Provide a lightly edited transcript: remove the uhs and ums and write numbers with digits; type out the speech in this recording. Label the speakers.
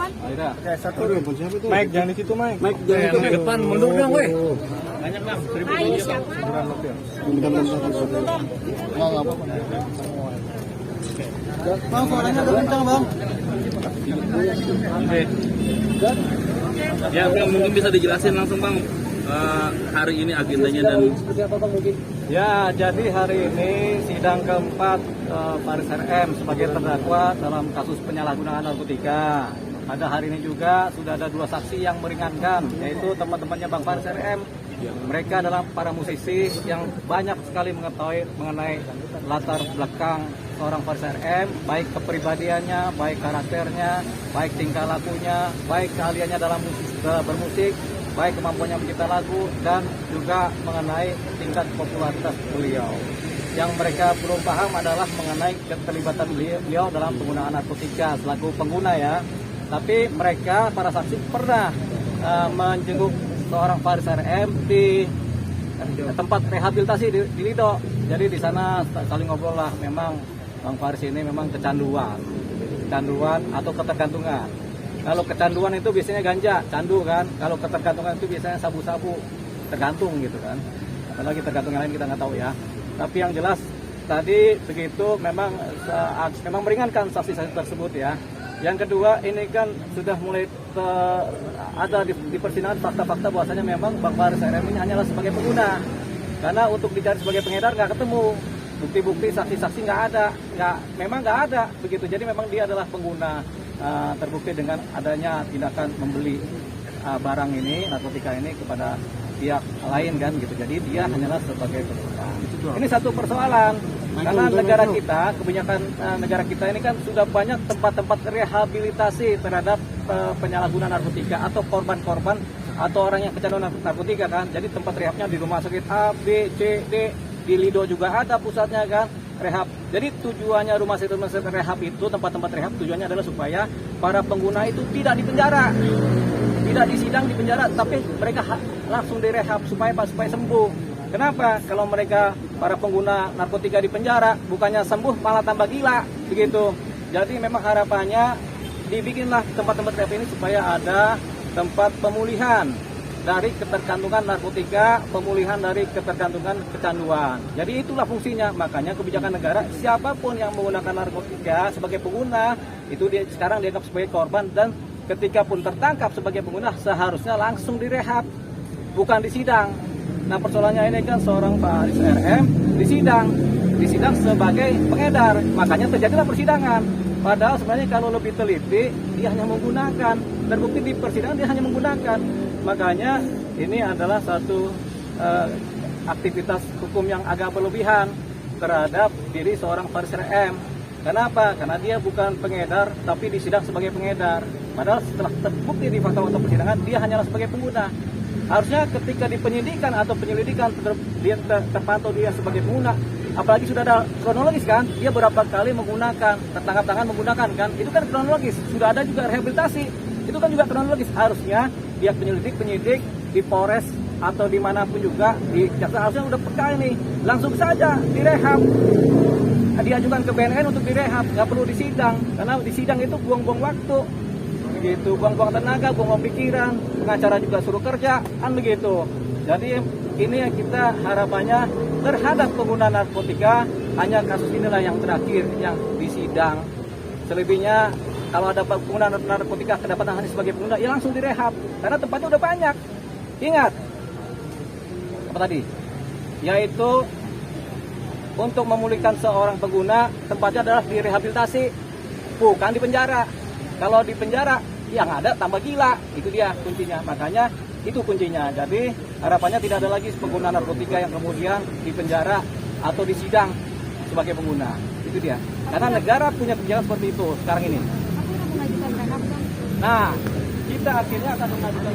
Speaker 1: Aida.
Speaker 2: Satu.
Speaker 1: Mike jangan di situ, Mike.
Speaker 2: Mike jangan
Speaker 1: Yang di depan mundur dong, weh. Banyak bang, 1.000
Speaker 3: ini siapa?
Speaker 2: Bang, suaranya agak kencang bang.
Speaker 1: Oke.
Speaker 4: Ya bang, mungkin bisa dijelasin langsung bang hari ini agendanya dan
Speaker 1: Ya, jadi hari ini sidang keempat Faris RM sebagai terdakwa dalam kasus penyalahgunaan narkotika. Pada hari ini juga sudah ada 2 saksi yang meringankan, yaitu teman-temannya Bang Faris RM. Mereka adalah para musisi yang banyak sekali mengetahui mengenai latar belakang seorang Faris RM, baik kepribadiannya, baik karakternya, baik tingkah lakunya, baik keahliannya dalam bermusik, baik kemampuannya mencipta lagu, dan juga mengenai tingkat popularitas beliau. Yang mereka belum paham adalah mengenai keterlibatan beliau dalam penggunaan narkotika selaku pengguna ya. Tapi mereka, para saksi, pernah menjenguk seorang Faris RM di tempat rehabilitasi di Lido. Jadi di sana saling ngobrol lah, memang Bang Faris ini memang kecanduan atau ketergantungan. Kalau kecanduan itu biasanya ganja, candu kan. Kalau ketergantungan itu biasanya sabu-sabu, tergantung gitu kan. Apalagi tergantung yang lain kita nggak tahu ya. Tapi yang jelas tadi begitu memang meringankan saksi-saksi tersebut ya. Yang kedua, ini kan sudah mulai ada di persidangan fakta-fakta bahwasanya memang Bang Faris RM ini hanyalah sebagai pengguna. Karena untuk dicari sebagai pengedar nggak ketemu. Bukti-bukti saksi-saksi nggak ada, memang nggak ada begitu. Jadi memang dia adalah pengguna. Terbukti dengan adanya tindakan membeli barang ini, narkotika ini kepada pihak lain kan gitu. Jadi dia hanyalah sebagai pengguna. Ini satu persoalan karena negara kita, kebanyakan negara kita ini kan sudah banyak tempat-tempat rehabilitasi terhadap penyalahgunaan narkotika atau korban-korban atau orang yang kecanduan narkotika kan. Jadi tempat rehabnya di rumah sakit A, B, C, D, di Lido juga ada pusatnya kan. Rehab. Jadi tujuannya rumah sakit rehab itu, tempat-tempat rehab, tujuannya adalah supaya para pengguna itu tidak dipenjara, tidak disidang di penjara, tapi mereka langsung direhab supaya sembuh. Kenapa? Kalau mereka para pengguna narkotika di penjara, bukannya sembuh malah tambah gila, begitu. Jadi memang harapannya dibikinlah tempat-tempat rehab ini supaya ada tempat pemulihan dari ketergantungan narkotika, pemulihan dari ketergantungan kecanduan. Jadi itulah fungsinya. Makanya kebijakan negara, siapapun yang menggunakan narkotika sebagai pengguna, itu sekarang dianggap sebagai korban, dan ketika pun tertangkap sebagai pengguna, seharusnya langsung direhab, bukan disidang. Nah persoalannya ini kan seorang Faris RM disidang sebagai pengedar, makanya terjadilah persidangan. Padahal sebenarnya kalau lebih teliti, dia hanya menggunakan, terbukti di persidangan dia hanya menggunakan. Makanya ini adalah satu aktivitas hukum yang agak berlebihan terhadap diri seorang Faris RM. Kenapa? Karena dia bukan pengedar, tapi disidang sebagai pengedar. Padahal setelah terbukti di fakta-fakta persidangan, dia hanyalah sebagai pengguna. Harusnya ketika di penyidikan atau penyelidikan dia terpantau dia sebagai pengguna, apalagi sudah ada kronologis kan, dia berapa kali menggunakan, tertangkap tangan menggunakan kan, itu kan kronologis. Sudah ada juga rehabilitasi, itu kan juga kronologis. Harusnya dia penyidik di Polres atau dimanapun juga di jaksa harusnya udah peka ini, langsung saja direhab, diajukan ke BNN untuk direhab, nggak perlu disidang, karena disidang itu buang-buang waktu, begitu, buang-buang tenaga, buang-buang pikiran, pengacara juga suruh kerja, kan begitu. Jadi ini yang kita harapannya terhadap pengguna narkotika, hanya kasus inilah yang terakhir yang disidang. Selebihnya kalau ada pengguna narkotika kedapatan hanya sebagai pengguna, ya langsung direhab, karena tempatnya udah banyak. Ingat apa tadi? Yaitu untuk memulihkan seorang pengguna, tempatnya adalah direhabilitasi, bukan di penjara. Kalau di penjara, yang ada tambah gila, itu dia kuncinya. Makanya itu kuncinya. Jadi harapannya tidak ada lagi pengguna narkotika yang kemudian di penjara atau disidang sebagai pengguna. Itu dia. Karena negara punya kebijakan seperti itu sekarang ini. Nah, kita akhirnya akan mengajukan